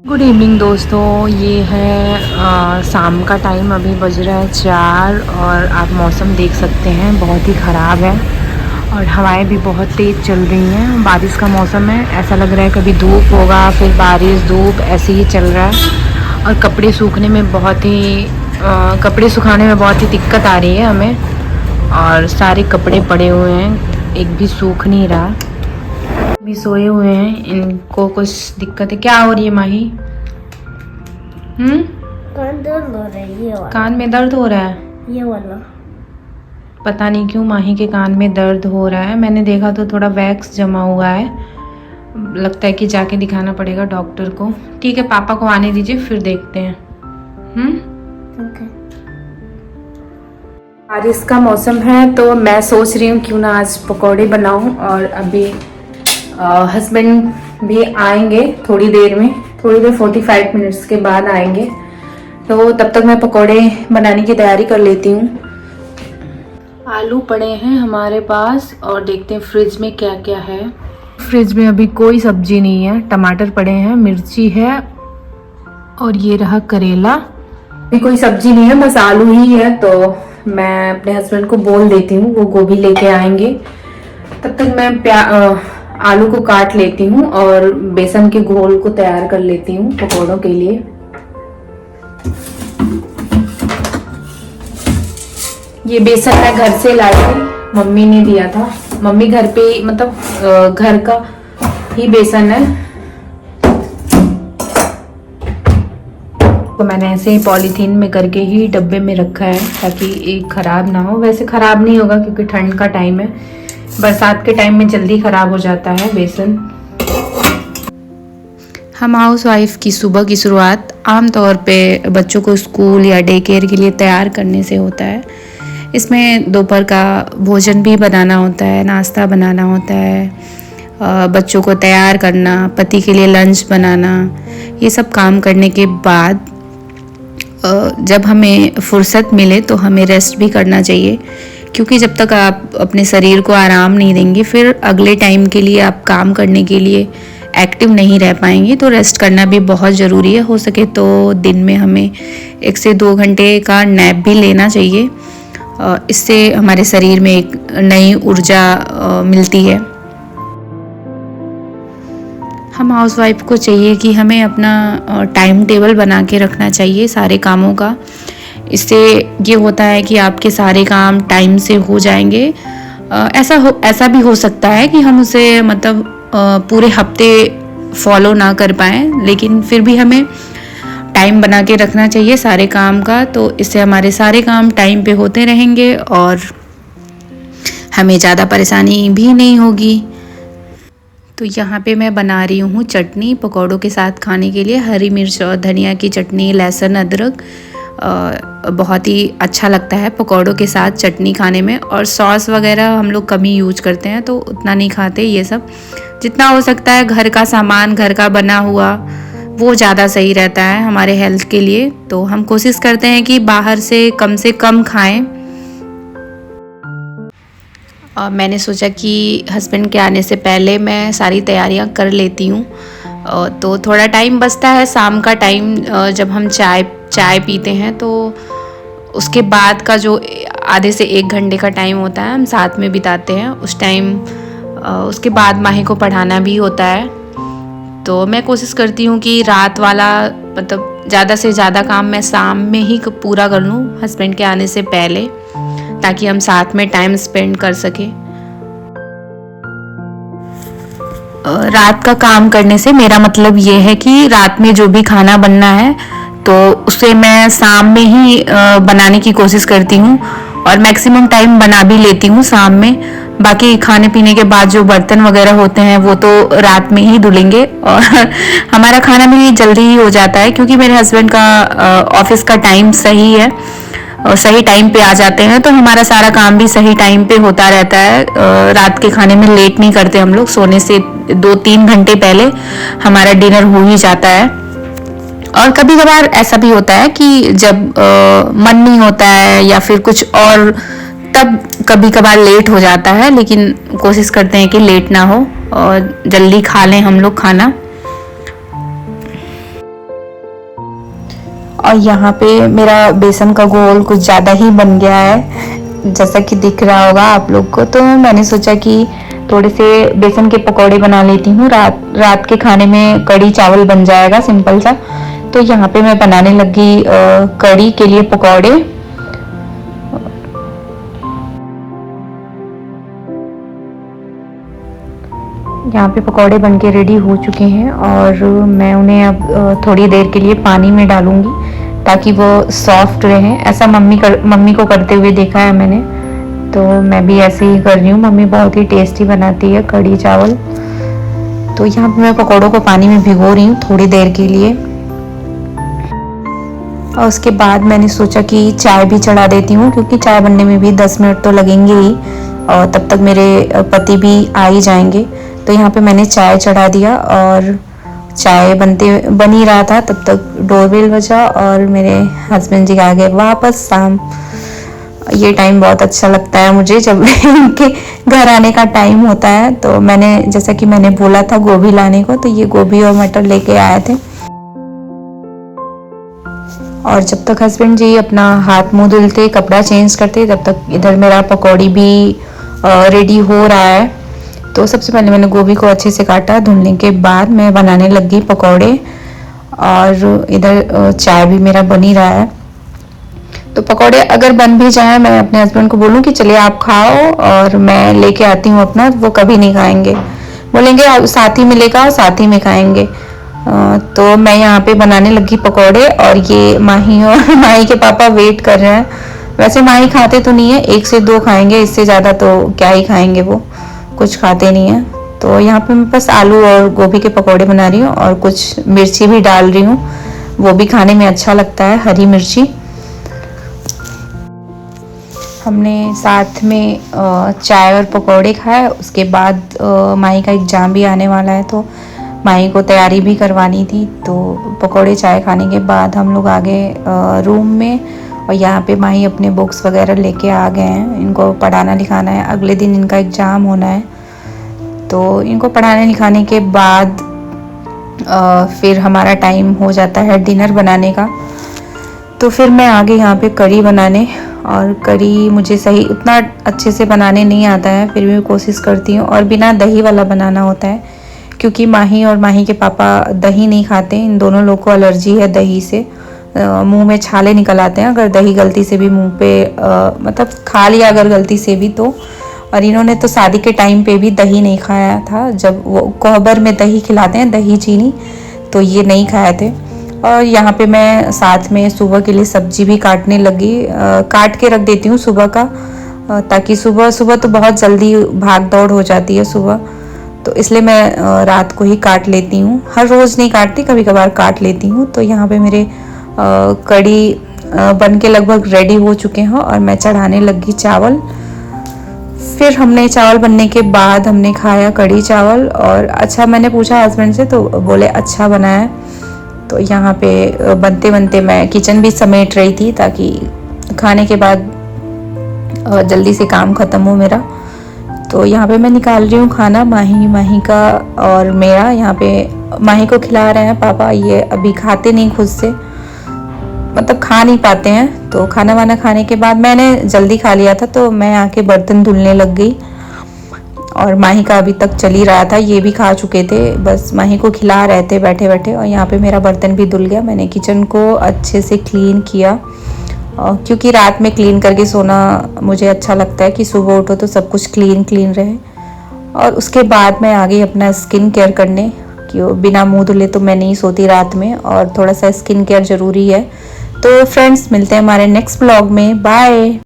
Good evening दोस्तों, ये है शाम का टाइम। अभी बज रहा है 4 और आप मौसम देख सकते हैं, बहुत ही ख़राब है और हवाएं भी बहुत तेज़ चल रही हैं। बारिश का मौसम है, ऐसा लग रहा है कभी धूप होगा फिर बारिश धूप ऐसे ही चल रहा है। और कपड़े सूखने में कपड़े सुखाने में बहुत ही दिक्कत आ रही है हमें। और सारे कपड़े पड़े हुए हैं, एक भी सूख नहीं रहा। भी सोए हुए हैं, इनको कुछ दिक्कत है। क्या हो रही है माही? कान दर्द हो रहा है, ये वाला। कान में दर्द हो रहा है? ये वाला पता नहीं क्यों माही के कान में दर्द हो रहा है। मैंने देखा तो थोड़ा वैक्स जमा हुआ है, लगता है कि जाके दिखाना पड़ेगा डॉक्टर को। ठीक है, पापा को आने दीजिए फिर देखते हैं। ओके। बारिश का मौसम है तो मैं सोच रही हूँ क्यों ना आज पकौड़े बनाऊं। और अभी हस्बैंड भी आएंगे थोड़ी देर में, थोड़ी देर 45 मिनट्स के बाद आएंगे, तो तब तक मैं पकौड़े बनाने की तैयारी कर लेती हूँ। आलू पड़े हैं हमारे पास और देखते हैं फ्रिज में क्या क्या है। फ्रिज में अभी कोई सब्जी नहीं है, टमाटर पड़े हैं, मिर्ची है और ये रहा करेला। अभी कोई सब्जी नहीं है, बस आलू ही है। तो मैं अपने हस्बैंड को बोल देती हूँ, वो गोभी लेके आएंगे। तब तक मैं आलू को काट लेती हूँ और बेसन के घोल को तैयार कर लेती हूँ पकौड़ों के लिए। ये बेसन मैं घर से लाई थी, मम्मी ने दिया था। मम्मी घर पे मतलब घर का ही बेसन है, तो मैंने ऐसे ही पॉलीथीन में करके ही डब्बे में रखा है ताकि एक खराब ना हो। वैसे खराब नहीं होगा क्योंकि ठंड का टाइम है, बरसात के टाइम में जल्दी खराब हो जाता है बेसन। हम हाउस वाइफ की सुबह की शुरुआत आमतौर पे बच्चों को स्कूल या डे केयर के लिए तैयार करने से होता है। इसमें दोपहर का भोजन भी बनाना होता है, नाश्ता बनाना होता है, बच्चों को तैयार करना, पति के लिए लंच बनाना। ये सब काम करने के बाद जब हमें फुर्सत मिले तो हमें रेस्ट भी करना चाहिए, क्योंकि जब तक आप अपने शरीर को आराम नहीं देंगे फिर अगले टाइम के लिए आप काम करने के लिए एक्टिव नहीं रह पाएंगे। तो रेस्ट करना भी बहुत ज़रूरी है। हो सके तो दिन में हमें 1 से 2 घंटे का नैप भी लेना चाहिए, इससे हमारे शरीर में एक नई ऊर्जा मिलती है। हम हाउसवाइफ को चाहिए कि हमें अपना टाइम टेबल बना के रखना चाहिए सारे कामों का। इससे ये होता है कि आपके सारे काम टाइम से हो जाएंगे। ऐसा भी हो सकता है कि हम उसे मतलब पूरे हफ्ते फॉलो ना कर पाएँ, लेकिन फिर भी हमें टाइम बना के रखना चाहिए सारे काम का। तो इससे हमारे सारे काम टाइम पे होते रहेंगे और हमें ज़्यादा परेशानी भी नहीं होगी। तो यहाँ पे मैं बना रही हूँ चटनी पकौड़ों के साथ खाने के लिए। हरी मिर्च और धनिया की चटनी, लहसुन अदरक, बहुत ही अच्छा लगता है पकौड़ों के साथ चटनी खाने में। और सॉस वगैरह हम लोग कम ही यूज करते हैं, तो उतना नहीं खाते। ये सब जितना हो सकता है घर का सामान, घर का बना हुआ, वो ज़्यादा सही रहता है हमारे हेल्थ के लिए। तो हम कोशिश करते हैं कि बाहर से कम खाएं। और मैंने सोचा कि हस्बैंड के आने से पहले मैं सारी तैयारियां कर लेती हूँ। तो थोड़ा टाइम बचता है शाम का टाइम, जब हम चाय पीते हैं तो उसके बाद का जो आधे से 1 घंटे का टाइम होता है हम साथ में बिताते हैं। उस टाइम उसके बाद माही को पढ़ाना भी होता है। तो मैं कोशिश करती हूँ कि रात वाला मतलब ज़्यादा से ज़्यादा काम मैं शाम में ही पूरा कर लूँ हस्बैंड के आने से पहले, ताकि हम साथ में टाइम स्पेंड कर सकें। रात का काम करने से मेरा मतलब ये है कि रात में जो भी खाना बनना है तो उसे मैं शाम में ही बनाने की कोशिश करती हूँ और मैक्सिमम टाइम बना भी लेती हूँ शाम में। बाकी खाने पीने के बाद जो बर्तन वगैरह होते हैं वो तो रात में ही धुलेंगे। और हमारा खाना भी जल्दी ही हो जाता है क्योंकि मेरे हस्बैंड का ऑफिस का टाइम सही है और सही टाइम पे आ जाते हैं, तो हमारा सारा काम भी सही टाइम पे होता रहता है। रात के खाने में लेट नहीं करते हम लोग, सोने से 2-3 घंटे पहले हमारा डिनर हो ही जाता है। और कभी कभार ऐसा भी होता है कि जब मन नहीं होता है या फिर कुछ और, तब कभी कभार लेट हो जाता है, लेकिन कोशिश करते हैं कि लेट ना हो और जल्दी खा लें हम लोग खाना। और यहाँ पे मेरा बेसन का घोल कुछ ज़्यादा ही बन गया है, जैसा कि दिख रहा होगा आप लोग को। तो मैंने सोचा कि थोड़े से बेसन के पकौड़े बना लेती हूँ, रात के खाने में कड़ी चावल बन जाएगा सिंपल सा। तो यहाँ पे मैं बनाने लगी कड़ी के लिए पकौड़े। यहाँ पे पकौड़े बनके रेडी हो चुके हैं और मैं उन्हें अब थोड़ी देर के लिए पानी में डालूंगी ताकि वो सॉफ्ट रहें। ऐसा मम्मी को करते हुए देखा है मैंने, तो मैं भी ऐसे ही कर रही हूँ। मम्मी बहुत ही टेस्टी बनाती है कड़ी चावल। तो यहाँ पे मैं पकौड़ों को पानी में भिगो रही हूँ थोड़ी देर के लिए। और उसके बाद मैंने सोचा कि चाय भी चढ़ा देती हूँ, क्योंकि चाय बनने में भी 10 मिनट तो लगेंगे ही और तब तक मेरे पति भी आ ही जाएंगे। तो यहाँ पे मैंने चाय चढ़ा दिया और चाय बन ही रहा था तब तक डोरबेल बजा और मेरे हस्बैंड जी आ गए वापस शाम। ये टाइम बहुत अच्छा लगता है मुझे, जब इनके घर आने का टाइम होता है। तो मैंने जैसा कि मैंने बोला था गोभी लाने को, तो ये गोभी और मटर लेके आए थे। और जब तक हस्बैंड जी अपना हाथ मुंह धुलते, कपड़ा चेंज करते, तब तक इधर मेरा पकौड़ी भी रेडी हो रहा है। तो सबसे पहले मैंने गोभी को अच्छे से काटा, धुलने के बाद मैं बनाने लगी पकौड़े। और इधर चाय भी मेरा बन ही रहा है। तो पकौड़े अगर बन भी जाए, मैं अपने हस्बैंड को बोलूँ कि चलिए आप खाओ और मैं लेके आती हूँ अपना, वो कभी नहीं खाएंगे, बोलेंगे आप साथ ही में लेकर आओ, साथ ही में खाएंगे। तो मैं यहाँ पे बनाने लगी पकौड़े और ये माही और माही के पापा वेट कर रहे हैं। वैसे माही खाते तो नहीं है, 1 से 2 खाएंगे, इससे ज़्यादा तो क्या ही खाएंगे, वो कुछ खाते नहीं है। तो यहाँ पे मैं बस आलू और गोभी के पकौड़े बना रही हूँ और कुछ मिर्ची भी डाल रही हूँ, वो भी खाने में अच्छा लगता है, हरी मिर्ची। हमने साथ में चाय और पकौड़े खाए। उसके बाद माही का एग्ज़ाम भी आने वाला है, तो माही को तैयारी भी करवानी थी। तो पकौड़े चाय खाने के बाद हम लोग आ गए रूम में और यहाँ पे माही अपने बुक्स वगैरह लेके आ गए हैं। इनको पढ़ाना लिखाना है, अगले दिन इनका एग्ज़ाम होना है। तो इनको पढ़ाने लिखाने के बाद फिर हमारा टाइम हो जाता है डिनर बनाने का। तो फिर मैं आ गई यहाँ पे करी बनाने। और करी मुझे सही उतना अच्छे से बनाने नहीं आता है, फिर भी मैं कोशिश करती हूँ। और बिना दही वाला बनाना होता है, क्योंकि माही और माही के पापा दही नहीं खाते। इन दोनों लोग को एलर्जी है दही से, मुंह में छाले निकल आते हैं अगर दही गलती से भी मुंह पे मतलब खा लिया अगर गलती से भी तो। और इन्होंने तो शादी के टाइम पे भी दही नहीं खाया था, जब वो कोहबर में दही खिलाते हैं, दही चीनी, तो ये नहीं खाए थे। और यहाँ पे मैं साथ में सुबह के लिए सब्जी भी काटने लगी। काट के रख देती हूँ सुबह का, ताकि सुबह सुबह तो बहुत जल्दी भाग दौड़ हो जाती है सुबह, तो इसलिए मैं रात को ही काट लेती हूँ। हर रोज़ नहीं काटती, कभी कभार काट लेती हूँ। तो यहाँ पे मेरे कड़ी बन के लगभग रेडी हो चुके हैं और मैं चढ़ाने लगी चावल। फिर हमने चावल बनने के बाद हमने खाया कड़ी चावल। और अच्छा, मैंने पूछा हस्बैंड से तो बोले अच्छा बना है। तो यहाँ पे बनते बनते मैं किचन भी समेट रही थी, ताकि खाने के बाद जल्दी से काम ख़त्म हो मेरा। तो यहाँ पे मैं निकाल रही हूँ खाना, माही का और मेरा। यहाँ पे माही को खिला रहे हैं पापा, ये अभी खाते नहीं खुद से, मतलब खा नहीं पाते हैं। तो खाना वाना खाने के बाद मैंने जल्दी खा लिया था, तो मैं आके बर्तन धुलने लग गई। और माही का अभी तक चल ही रहा था, ये भी खा चुके थे, बस माही को खिला रहे थे बैठे बैठे। और यहाँ पे मेरा बर्तन भी धुल गया। मैंने किचन को अच्छे से क्लीन किया, क्योंकि रात में क्लीन करके सोना मुझे अच्छा लगता है कि सुबह उठो तो सब कुछ क्लीन रहे। और उसके बाद मैं आ गई अपना स्किन केयर करने, कि बिना मुंह धुले तो मैं नहीं सोती रात में, और थोड़ा सा स्किन केयर ज़रूरी है। तो फ्रेंड्स, मिलते हैं हमारे नेक्स्ट ब्लॉग में। बाय।